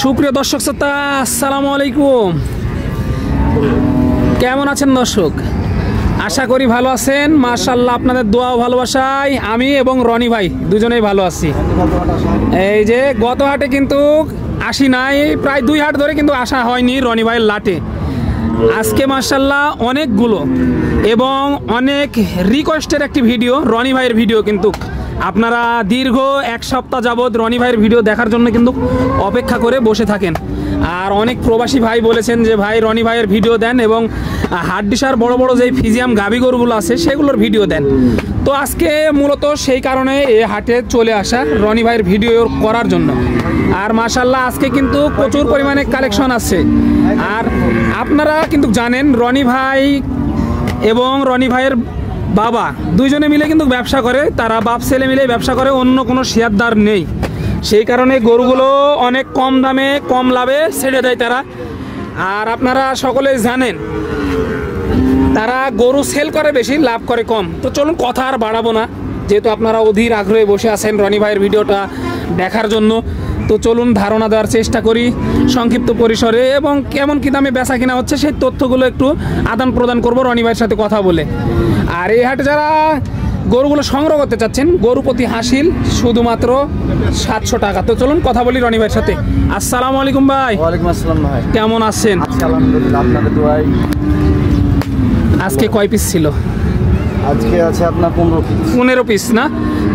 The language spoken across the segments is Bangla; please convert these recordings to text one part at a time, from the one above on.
সুপ্রিয় দর্শক শ্রোতা, আসসালামু আলাইকুম। কেমন আছেন দর্শক? আশা করি ভালো আছেন। মাশাআল্লাহ, আপনাদের দোয়া ও ভালোবাসায় আমি এবং রনি ভাই দুজনেই ভালো আছি। এই যে গত হাটে কিন্তু আসি নাই, প্রায় 2 হাট ধরে কিন্তু আসা হয়নি রনি ভাইয়ের লাটে। আজকে মাশাআল্লাহ অনেকগুলো এবং অনেক রিকোয়েস্টের একটি ভিডিও, রনি ভাইয়ের ভিডিও। কিন্তু আপনারা দীর্ঘ 1 সপ্তাহ যাবৎ রনি ভাইয়ের ভিডিও দেখার জন্য কিন্তু অপেক্ষা করে বসে থাকেন। আর অনেক প্রবাসী ভাই বলেছেন যে ভাই রনি ভাইয়ের ভিডিও দেন এবং হাড্ডিসার বড় বড় যেই ফিজিয়াম গাভী গরুগুলো আছে সেগুলোর ভিডিও দেন। তো আজকে মূলত সেই কারণে এই হাটে চলে আসা রনি ভাইয়ের ভিডিও করার জন্য। আর মাশাআল্লাহ আজকে কিন্তু প্রচুর পরিমাণে কালেকশন আছে। আর আপনারা কিন্তু জানেন রনি ভাই এবং রনি ভাইয়ের বাবা দুইজনে মিলে কিন্তু ব্যবসা করে, তারা বাপ ছেলে মিলে ব্যবসা করে, অন্য কোনো শেয়ারদার নেই। সেই কারণে গরুগুলো অনেক কম দামে কম লাভে ছেড়ে দেয় তারা। আর আপনারা সকলেই জানেন তারা গরু সেল করে বেশি, লাভ করে কম। তো চলুন কথা আর বাড়াবো না, যেহেতু আপনারা অধীর আগ্রহে বসে আছেন রনি ভাইয়ের ভিডিওটা দেখার জন্য। তো চলুন ধারণা দেওয়ার চেষ্টা করি সংক্ষিপ্ত পরিসরে, এবং কেমন কী দামে বেচা কিনা হচ্ছে সেই তথ্যগুলো একটু আদান প্রদান করবো রনি ভাইয়ের সাথে কথা বলে। আর এই হাটে যারা গরুগুলো সংগ্রহ করতে চাচ্ছেন, গরু প্রতি হাসিল শুধুমাত্র 700 টাকা। তো চলুন কথা বলি রনি ভাইয়ের সাথে। আসসালামু আলাইকুম ভাই। ওয়ালাইকুম আসসালাম ভাই, কেমন আছেন? আলহামদুলিল্লাহ, আপনাদের দোয়ায়। আজকে কয় পিস ছিল? আজকে আছে আপনার 15 পিস না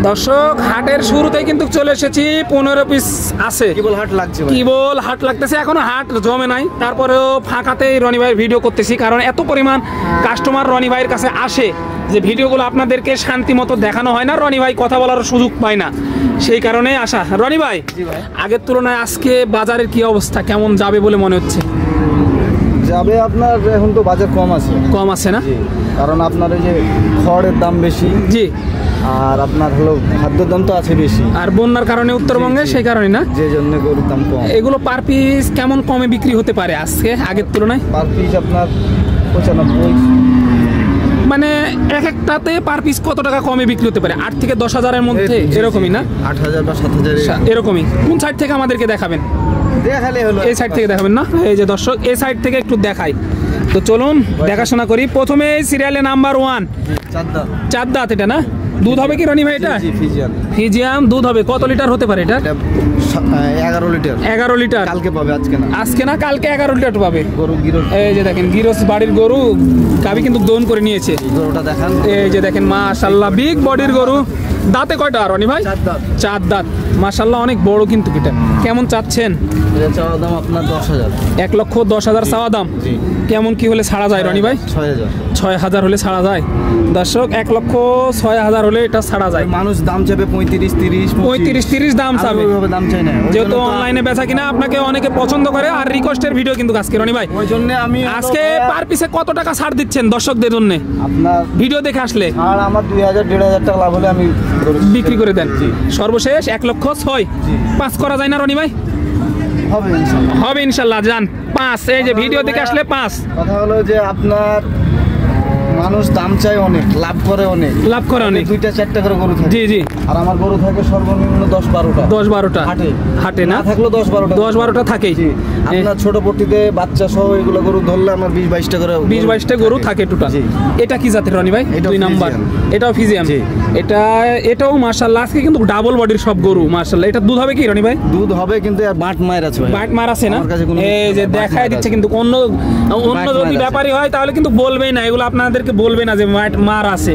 দর্শক? হাটের শুরুতেই কিন্তু চলে এসেছি, 15 পিস আছে। কেবল হাট লাগছে, কেবল হাট লাগতেছে, এখনো হাট জমে নাই। তারপরেও ফাঁকাতেই রনি ভাইয়ের ভিডিও করতেছি, কারণ এত পরিমাণ কাস্টমার রনি ভাইয়ের কাছে আসে যে ভিডিওগুলো আপনাদেরকে শান্তি মতো দেখানো হয় না, রনি ভাই কথা বলার সুযোগ পায় না। সেই কারণে আসা। রনি ভাই, আগের তুলনায় আজকে বাজারের কি অবস্থা, কেমন যাবে বলে মনে হচ্ছে? যাবে আপনার এখন তো বাজার কম আছে। কম আছে না? কারণ আপনার এই যে খড়ের দাম বেশি, জি, আর আপনার হলো খাদ্যের দাম তো আছে বেশি, আর বন্যার কারণে উত্তরবঙ্গে, সেই কারণে না, যে জন্য গরুর দাম কম। এগুলো পার পিস কেমন কমে বিক্রি হতে পারে আজকে আগের তুলনায়? পার পিস আপনার 95, মানে এক একটাতে পার পিস কত টাকা কমে বিক্রি হতে পারে? 8 থেকে 10 হাজারের মধ্যে, এরকমই না? 8000 বা 7000 এরকমই। কোন সাইড থেকে আমাদেরকে দেখাবেন? দেখালে হলো, এই সাইড থেকে দেখাবেন না? এই যে দর্শক, এই সাইড থেকে একটু দেখাই। তো চলুন দেখাশোনা করি। প্রথমে সিরিয়ালে নাম্বার 1 চার দাঁত, এটা না? দুধ হবে কি রনি ভাই? এটা ফিজিয়াম দুধ হবে। কত লিটার হতে পারে এটা? 11 লিটার। 11 লিটার কালকে পাবে, আজকে না, কালকে 11 লিটার পাবে গরু। গিরস, এই যে দেখেন গিরস বাড়ির গরু, গাবি কিন্তু দোন করে নিয়েছে। গরুটা দেখান, এই যে দেখেন মাশাআল্লাহ বিগ বডির গরু। দাঁতে কয়টা রনি ভাই? 4 দাঁত। মাশাআল্লাহ অনেক বড় কিন্তু এটা। কেমন চাচ্ছেন? এটা চাওয়া দাম আপনার 10,000। 1,10,000 চাওয়া দাম। কেমন কি হলে ছাড়া যায় রনি ভাই? 6,000 হলে ছাড়া যায় দর্শক। 1,06,000 হলে এটা ছাড়া যায়। মানুষ দাম চাইবে 35-30 দাম চাবে, দাম চাই না, যেহেতু অনলাইনে বেচা কিনা আপনাকে অনেকে পছন্দ করে। আর রিকোয়েস্টের ভিডিও কিন্তু আজকে রনি ভাই, ওই জন্য আমি আজকে পার পিসে কত টাকা ছাড় দিচ্ছেন দর্শকদের জন্য? আপনার ভিডিও দেখে আসলে আর আমার 2,000-1,500 টাকা লাভ হলে আমি বিক্রি করে দেন। সর্বশেষ 1,06,000 5 করা যায় না রনি ভাই? হবে ইনশাল্লাহ। যান 5। এই যে ভিডিও দেখে আসলে 5। কথা হলো যে আপনার মানুষ দাম চায় অনেক, লাভ করে অনেক, 2টা-4টা করে গরু থাকে। জি জি। আর আমার গরু থাকে সর্বনিম্ন 10-12টা। হাটে না থাকলো 10-12টা থাকেই। আপনার ছোট পট্টিতে বাচ্চা সহ এগুলো গরু ধরলে আমার 20-22টা করে 20-22টা গরু থাকে টোটাল। এটা কি জাতের রনি ভাই? 2 নাম্বার। এটাও ফিজিয়াম। এটাও মাশাআল্লাহ আজকে কিন্তু ডাবল বডির সব গরু মাশাআল্লাহ। এটা দুধ হবে কি রনি ভাই? দুধ হবে, কিন্তু আর বাট মার আছে ভাই। বাট মার আছে না? এই যে দেখায় দিচ্ছে, কিন্তু অন্য যদি ব্যাপারী হয় তাহলে কিন্তু বলবেই না, এগুলো আপনাদেরকে বলবে না যে মার আছে।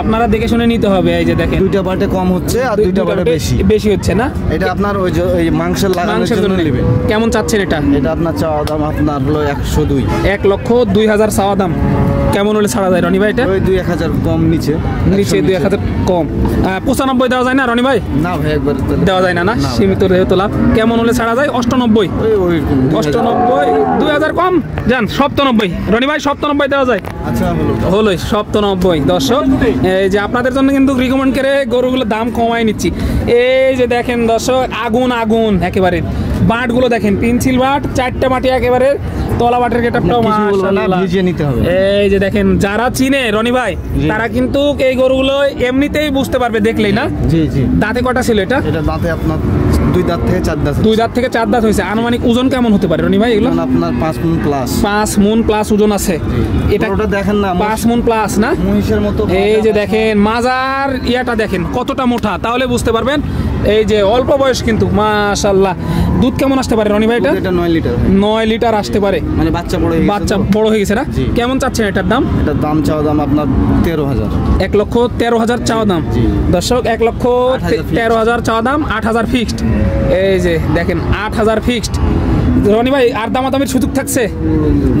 আপনারা দেখে শুনে নিতে হবে। এই যে দেখেন 2টা বাটে কম হচ্ছে আর 2টা বাটে বেশি হচ্ছে না? এটা আপনার ওই যে মাংসের লাগানোর জন্য নেবে। কেমন চাচ্ছেন এটা? এটা আপনার চাওয়া দাম আপনার হলো 102। 1,02,000 চাওয়া দাম। কেমন হলে ছাড়া যায় রনি ভাই? এটা ওই 2-1,000 কম, নিচে 2-1,000 কম। 95 দেওয়া যায় না রনি ভাই? না ভাই, একবার দেওয়া যায় না? সীমিত রেট লাভ। কেমন হলে ছাড়া যায়? 98। 2,000 কম। যান 97 রনি ভাই, 97 দেওয়া যায়। আচ্ছা হলো 97 দর্শক। এই যে আপনাদের জন্য কিন্তু রিকমেন্ড করে গরুগুলোর দাম কমাই নিচ্ছি। এই যে দেখেন দর্শক, আগুন একেবারে। বাটগুলো দেখেন, পেন্সিল বাট, 4টা মাটি একেবারে, তলা বাটের গেটআপটাও মাশাআল্লাহ। এই যে দেখেন, যারা চিনে রনি ভাই তারা কিন্তু এই গরুগুলো এমনিতেই বুঝতে পারবে দেখলেই না? জি জি। দাঁতে কটা ছিল এটা? এটা দাঁতে আপনার 2 দাঁত থেকে 4 দাঁত। 2 দাঁত থেকে 4 দাঁত হয়েছে। আনুমানিক ওজন কেমন হতে পারে রনি ভাই এগুলো? আপনার 5 মণ প্লাস। 5 মণ প্লাস ওজন আছে। এটা ওটা দেখেন না, 5 মণ প্লাস না? মহিষের মতো। এই যে দেখেন মাজার ইয়াটা দেখেন কতটা মোটা, তাহলে বুঝতে পারবেন। এই যে অল্প বয়স কিন্তু মাশাআল্লাহ। দুধ কেমন আসতে পারে রনি ভাই এটা? এটা 9 লিটার। 9 লিটার আসতে পারে, মানে বাচ্চা বড় হয়ে গেছে। বাচ্চা বড় হয়ে গেছে না? কেমন চাচ্ছেন এটার দাম? এটার দাম চাওয়া দাম আপনার 13,000। 1,13,000 চাওয়া দাম। দর্শক 1,13,000 চাওয়া দাম, 8,000 ফিক্সড। এই যে দেখেন 8,000 ফিক্সড। রনি ভাই আর দামাদামির সুযোগ থাকছে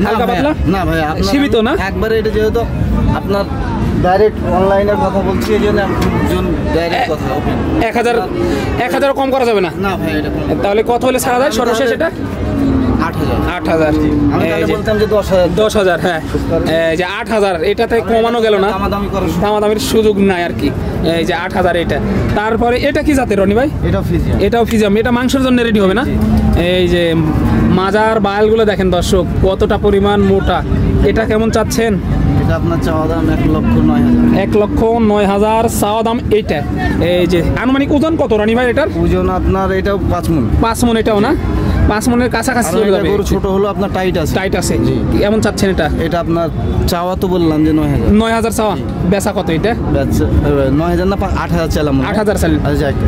হালকা পাতলা? না ভাই, সীমিত না একবারে। এটা যেহেতু আপনার ডাইরেক্ট অনলাইনের কথা বলছি, এই জন্য ডাইরেক্ট কথা। 1,000 কম করা যাবে না? না ভাই, এটা তাহলে কত হলে ছাড়া যায় সর্বশেষ? এটা 8,000। আমি তাহলে বলতাম যে 10,000। হ্যাঁ, এই যে 8,000, এটাতে কমানো গেল না, দামাদামির সুযোগ নাই আর কি। এই যে 8,000 এটা। তারপরে এটা কি জাতের রনি ভাই? এটাও ফিজিয়াম। এটা মাংসের জন্য রেডি হবে না? এই যে মাজার বায়ালগুলো দেখেন দর্শক কতটা পরিমাণ মোটা। এটা কেমন চাচ্ছেন? এটা আপনার চাওয়া দাম 1,09,000। 1,09,000 চাওয়া দাম এইটা। এই যে আনুমানিক ওজন কত রনি ভাই এটার? ওজন আপনার এটাও 5 মণ। 5 মণ এটাও না? 5 মণের কাছাকাছি চলে যাবে। গরু ছোট হলো আপনার টাইট আছে। টাইট আছে। কেমন চাচ্ছেন এটা? এটা আপনার চাওয়া তো বললাম যে 9,000। 9,000 চাওয়া, বেচা কত এটা? 9,000 না, 8,000 চাইলাম। 8,000 চাইলেন।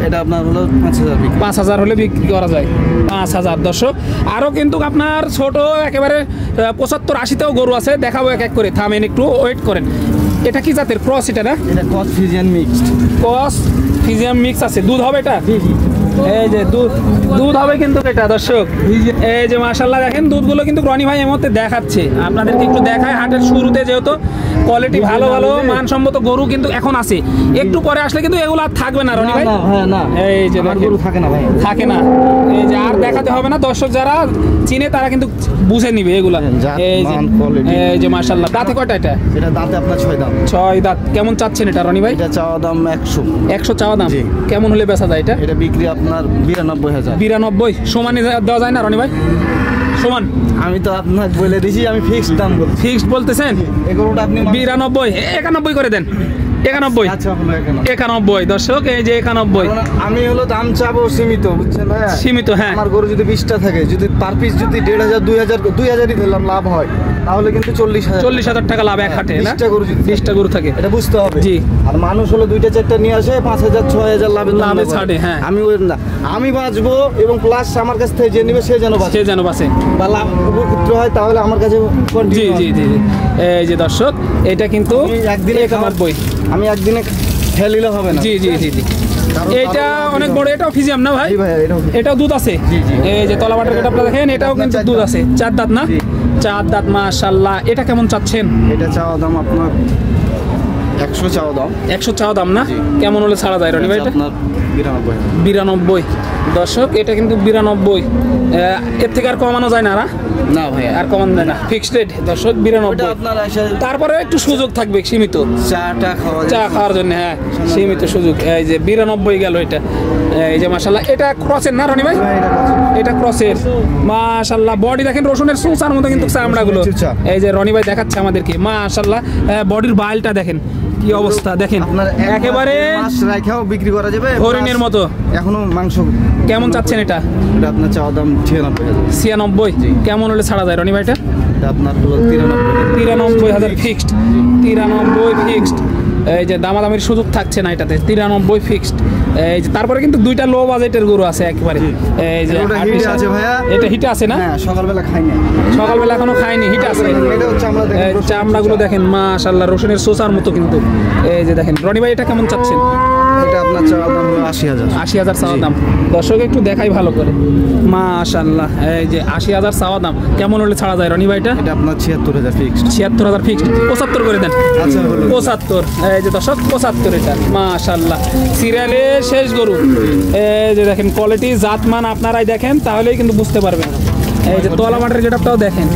এটা আপনার হলো 5,000 বিক্রি। 5,000 হলে বিক্রি করা যায়। 5,000। দর্শক আরও কিন্তু আপনার ছোট একেবারে 75-80তেও গরু আছে, দেখাবো এক এক করে। থামেন, একটু ওয়েট করেন। এটা কি জাতের? ক্রস এটা না? এটা cross Friesian mixed. Cross Friesian mix আছে। দুধ হবে এটা? এই যে দুধ হবে কিন্তু এটা দর্শক। এই যে মাশাআল্লাহ দেখেন দুধগুলো কিন্তু রনি ভাই এই মুহূর্তে দেখাচ্ছে আপনাদেরকে। একটু দেখায় হাটের শুরুতে, যেহেতু কোয়ালিটি ভালো ভালো মানসম্মত গরু কিন্তু এখন আছে। একটু পরে আসলে কিন্তু এগুলো আর থাকবে না রনি ভাই। না, এই যে গরু থাকে না ভাই, থাকে না। এই যে আর দেখাতে হবে না, দর্শক যারা চিনে তারা কিন্তু বুঝে নিবে এগুলা। এই যে মাশাআল্লাহ। দাঁতে কয়টা এটা? এটা দাঁতে আপনার 6 দাঁত। 6 দাঁত। কেমন চাচ্ছেন এটা রনি ভাই? এটা চাওয়া দাম 100। 100 চাওয়া দাম। কেমন হলে বেচা যায় এটা? এটা বিক্রি আপনার 92,000। 92 সমানে দেওয়া যায় না রনি ভাই? সমান? আমি তো আপনাকে বলে দিছি, আমি ফিক্সড দাম বলছি। ফিক্সড বলতেছেন? এগুলোটা আপনি 92, 91 করে দেন। 91। আচ্ছা, 91 দর্শক। এই যে 91। আমি হলো দাম চাবো সীমিত, বুঝছেন ভাই? সীমিত, হ্যাঁ। আমার গরু যদি 20টা থাকে, যদি পার পিস যদি 1,500 2,000ই ধরলাম লাভ হয়, তাহলে কিন্তু 40,000 টাকা লাভ এক হাটে না? 20টা গরু থাকে, এটা বুঝতে হবে। জি। আর মানুষ হলো 2টা-4টা নিয়ে আসে 5,000 6,000 লাভে ছাড়ে। হ্যাঁ, আমি ওই না, আমি বাঁচবো এবং প্লাস আমার কাছ থেকে যে নিবে সে যেন বাঁচে বা লাভ উপকৃত হয়, তাহলে আমার কাছে জি জি জি। এই যে দর্শক এটা কিন্তু একদিনে 91। আমি একদিনে খেলিলে হবে না। জি জি জি জি। এটা অনেক বড়। এটাও ফিজিয়াম না ভাই? এটাও দুধ আছে। এই যে তলাবাটের গেট আপনারা দেখেন, এটাও কিন্তু দুধ আছে। 4 দাঁত না? 4 দাঁত মাশাআল্লাহ। এটা কেমন চাচ্ছেন? এটা চাওয়া দাম আপনার 100 চাওয়া দাম। 100 চাওয়া দাম না? কেমন হলে ছাড়া যায় রনি ভাই এটা? আপনার 92 দর্শক। এটা কিন্তু 92। এর থেকে আর কমানো যায় না? না ভাই, আর কমানো যায় না। ফিক্সড রেট দর্শক 92। তারপরে একটু সুযোগ থাকবে সীমিত, চা খাওয়ার জন্য। হ্যাঁ, সীমিত সুযোগ। এই যে 92 গেল এটা। এই যে মাশাআল্লাহ। এটা ক্রসের না রনি ভাই? এটা ক্রসের। মাশাআল্লাহ বডি দেখেন রসুনের সুসার মতো কিন্তু চামড়াগুলো। এই যে রনি ভাই দেখাচ্ছে আমাদেরকে মাশাআল্লাহ। বডির বাইলটা দেখেন কি অবস্থা, দেখেন একেবারে মাছ রাখাও বিক্রি করা যাবে হরিণের মতো। এখনো মাংস। কেমন চাচ্ছেন এটা? এটা আপনার চাওয়া দাম 96,000। 96। কেমন হলে ছাড়া যায় রনি ভাই এটা? এটা আপনার হলো 93,000 ফিক্সড। 93 ফিক্সড। এই যে দামাদামির সুযোগ থাকছে না এটাতে। 93 ফিক্সড। এই যে তারপরে কিন্তু 2টা লো বাজেটের গরু আছে একেবারে। এই যে হিটে আছে ভাইয়া। এটা হিটে আছে না? হ্যাঁ, সকালবেলা খাইনি। সকালবেলা এখনো খাইনি, হিট আছে। এটা হচ্ছে আমরা দেখেন চামড়াগুলো দেখেন মাশাআল্লাহ রসুনের সোসার মতো কিন্তু। এই যে দেখেন রনি ভাই এটা কেমন চাচ্ছেন? এটা আপনার চাওয়া দাম হলো 80,000। 80,000 চাওয়া দাম। দর্শক একটু দেখাই ভালো করে। মাশাআল্লাহ। এই যে 80,000 চাওয়া দাম। কেমন হলে ছাড়া যায় রনি ভাই এটা? এটা আপনার 76,000 ফিক্সড। 76,000 ফিক্সড। 75 করে দেন। আচ্ছা, হলো 75। এই যে দর্শক 75 এটা মাশাআল্লাহ। সিরিয়ালে শেষ গরু। এই যে দেখেন কোয়ালিটি জাতমান আপনারাই দেখেন, তাহলেই কিন্তু বুঝতে পারবেন। এই যে তলা মাঠের গেটআপটাও দেখেন।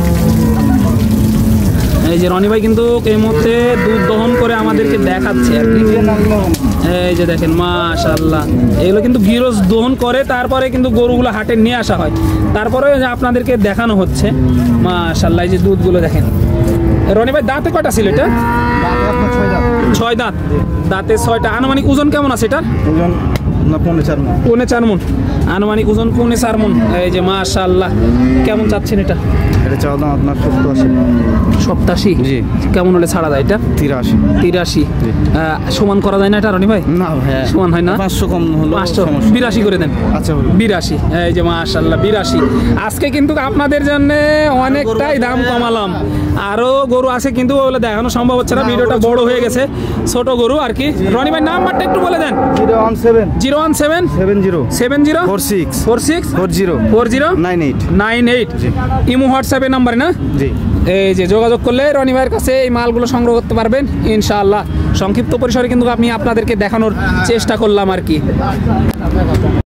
এই যে রনি ভাই কিন্তু এই মুহূর্তে দুধ দহন করে আমাদেরকে দেখাচ্ছে আর কি। এই যে দেখেন মাশাআল্লাহ। এগুলো কিন্তু গিরোজ দহন করে, তারপরে কিন্তু গরুগুলো হাটে নিয়ে আসা হয়, তারপরে আপনাদেরকে দেখানো হচ্ছে মাশাআল্লাহ। এই যে দুধগুলো দেখেন। রনি ভাই দাঁতে কয়টা ছিল এটা? 6 দাঁত। দাঁতে 6টা। আনুমানিক ওজন কেমন আছে এটা? ওজন 4 মণ। 4 মণ। আনুমানিক ওজন পৌনে 4 মণ। এই যে মাশাআল্লাহ, কেমন চাচ্ছেন এটা? এটা চাওয়া দাম আপনার 87। জি। কেমন হলে ছাড়া যায় এটা? 83। 83 সমান করা যায় না এটা রনি ভাই? না ভাই সমান হয় না, 500 কম হলো 82 করে দেন। আচ্ছা 82। এই যে মাশাআল্লাহ 82। আজকে কিন্তু আপনাদের জন্য অনেকটাই দাম কমালাম। আরো গরু আছে কিন্তু ওগুলো দেখানো সম্ভব হচ্ছে না, ভিডিওটা বড় হয়ে গেছে। ছোট গরু আর কি। রনি ভাই নাম্বারটা একটু বলে দেন। 017 70 46 40 98। ইমো হোয়াটসঅ্যাপে নাম্বারে না? জি। এই যে যোগাযোগ করলে রনি ভাইয়ের কাছে এই মালগুলো সংগ্রহ করতে পারবেন ইনশাআল্লাহ। সংক্ষিপ্ত পরিসরে কিন্তু আমি আপনাদেরকে দেখানোর চেষ্টা করলাম আর কি।